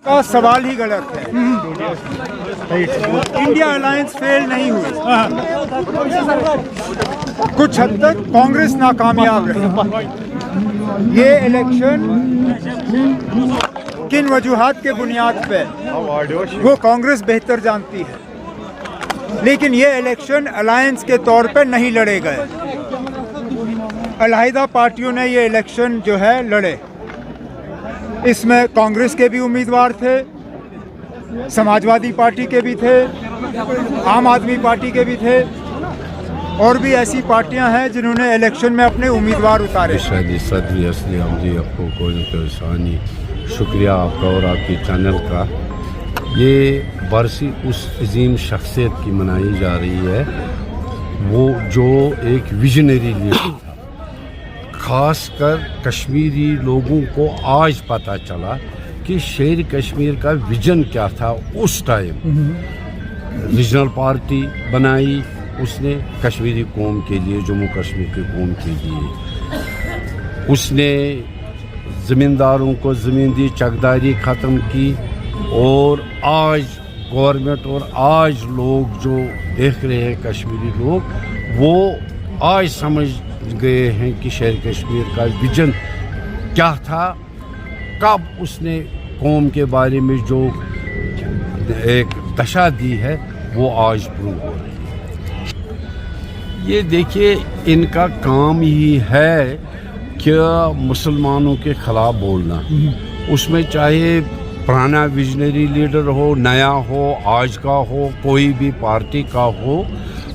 का सवाल ही गलत है। इंडिया अलायंस फेल नहीं हुई, कुछ हद तक कांग्रेस नाकामयाब रही। ये इलेक्शन किन वजूहात के बुनियाद पे वो कांग्रेस बेहतर जानती है, लेकिन ये इलेक्शन अलायंस के तौर पे नहीं लड़े गए। अलहदा पार्टियों ने ये इलेक्शन जो है लड़े। इसमें कांग्रेस के भी उम्मीदवार थे, समाजवादी पार्टी के भी थे, आम आदमी पार्टी के भी थे, और भी ऐसी पार्टियां हैं जिन्होंने इलेक्शन में अपने उम्मीदवार उतारे। सदरी असली हमदी आपको कोई परेशानी, शुक्रिया आपका और आपके चैनल का। ये बरसी उस अजीम शख्सियत की मनाई जा रही है, वो जो एक विजनरी लीडर था। खासकर कश्मीरी लोगों को आज पता चला कि शेर कश्मीर का विजन क्या था। उस टाइम रीजनल पार्टी बनाई उसने कश्मीरी कौम के लिए, जम्मू कश्मीर की कौम के लिए। उसने ज़मींदारों को ज़मीन दी, चकदारी ख़त्म की, और आज गवर्नमेंट और आज लोग जो देख रहे हैं कश्मीरी लोग, वो आज समझ गए हैं कि शेर कश्मीर का विजन क्या था। कब उसने कौम के बारे में जो एक दशा दी है वो आज प्रूव हो रही है। ये देखिए, इनका काम ही है कि मुसलमानों के खिलाफ बोलना, उसमें चाहे पुराना विजनरी लीडर हो, नया हो, आज का हो, कोई भी पार्टी का हो।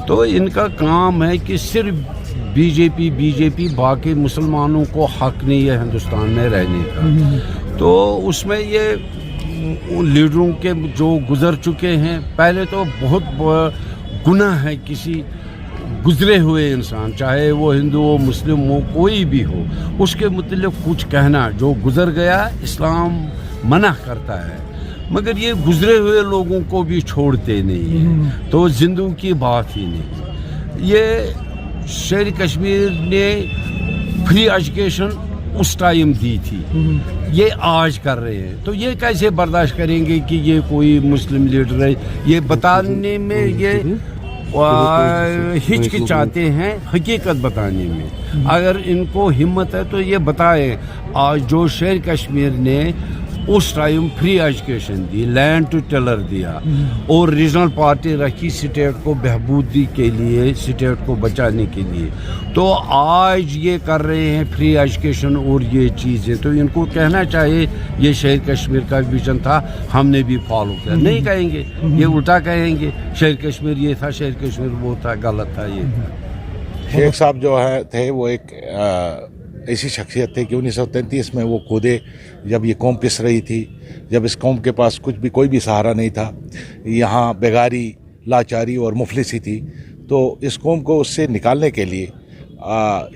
तो इनका काम है कि सिर्फ बीजेपी बाकी मुसलमानों को हक नहीं है हिंदुस्तान में रहने का। तो उसमें ये लीडरों के जो गुजर चुके हैं, पहले तो बहुत गुनाह है किसी गुजरे हुए इंसान, चाहे वो हिंदू हो, मुस्लिम हो, कोई भी हो, उसके मुतल्लिक़ कुछ कहना। जो गुजर गया इस्लाम मना करता है, मगर ये गुजरे हुए लोगों को भी छोड़ते नहीं हैं, तो जिंदगी की बात ही नहीं। ये शेर कश्मीर ने फ्री एजुकेशन उस टाइम दी थी, ये आज कर रहे हैं। तो ये कैसे बर्दाश्त करेंगे कि ये कोई मुस्लिम लीडर है? ये बताने में ये हिचकिचाते हैं, हकीकत बताने में। अगर इनको हिम्मत है तो ये बताएं, आज जो शेर कश्मीर ने उस टाइम फ्री एजुकेशन दी, लैंड टू टेलर दिया, और रीजनल पार्टी रखी स्टेट को बहबूदी के लिए, स्टेट को बचाने के लिए, तो आज ये कर रहे हैं फ्री एजुकेशन और ये चीज़ें। तो इनको कहना चाहिए ये शेर कश्मीर का विजन था, हमने भी फॉलो किया। नहीं कहेंगे, ये उल्टा कहेंगे शेर कश्मीर ये था, शेर कश्मीर वो था, गलत था ये था। शेख साहब जो है थे वो एक ऐसी शख्सियत थे कि 1933 में वो कूदे, जब ये कौम पिस रही थी, जब इस कौम के पास कुछ भी कोई भी सहारा नहीं था, यहाँ बेगारी, लाचारी और मुफलिसी थी। तो इस कौम को उससे निकालने के लिए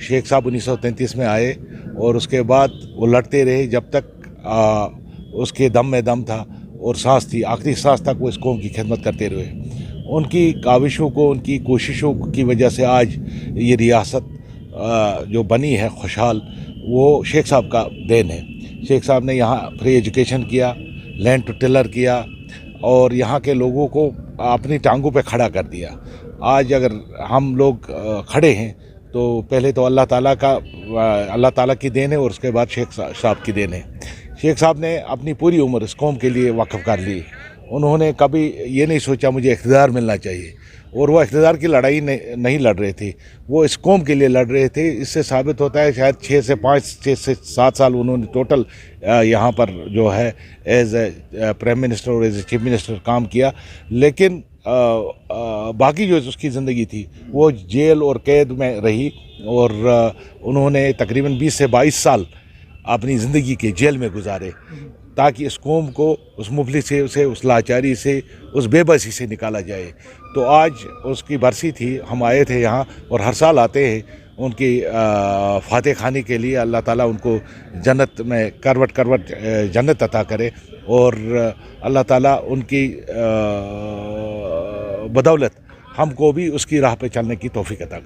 शेख साहब 1933 में आए, और उसके बाद वो लड़ते रहे जब तक उसके दम में दम था और सांस थी, आखिरी सांस तक वो इस कौम की खिदमत करते रहे। उनकी काविशों को, उनकी कोशिशों की वजह से आज ये रियासत जो बनी है खुशहाल, वो शेख साहब का देन है। शेख साहब ने यहाँ फ्री एजुकेशन किया, लैंड टू टिलर किया, और यहाँ के लोगों को अपनी टांगों पे खड़ा कर दिया। आज अगर हम लोग खड़े हैं तो पहले तो अल्लाह ताला की देन है, और उसके बाद शेख साहब की देन है। शेख साहब ने अपनी पूरी उम्र इस कौम के लिए वक़्फ़ कर ली। उन्होंने कभी ये नहीं सोचा मुझे इक़्तिदार मिलना चाहिए, और वो इक़्तिदार की लड़ाई नहीं लड़ रहे थे, वो इस कौम के लिए लड़ रहे थे। इससे साबित होता है शायद 6 से 7 साल उन्होंने टोटल यहाँ पर जो है एज ए प्राइम मिनिस्टर और एज ए चीफ मिनिस्टर काम किया। लेकिन बाकी जो उसकी ज़िंदगी थी वो जेल और कैद में रही, और उन्होंने तकरीबन 20 से 22 साल अपनी ज़िंदगी के जेल में गुजारे, ताकि इस कौम को उस मुफलिसी से, उस लाचारी से, उस बेबसी से निकाला जाए। तो आज उसकी बरसी थी, हम आए थे यहाँ, और हर साल आते हैं उनकी फातह खानी के लिए। अल्लाह ताला उनको जन्नत में करवट जन्नत अता करे, और अल्लाह ताला उनकी बदौलत हमको भी उसकी राह पे चलने की तौफीक अता करे।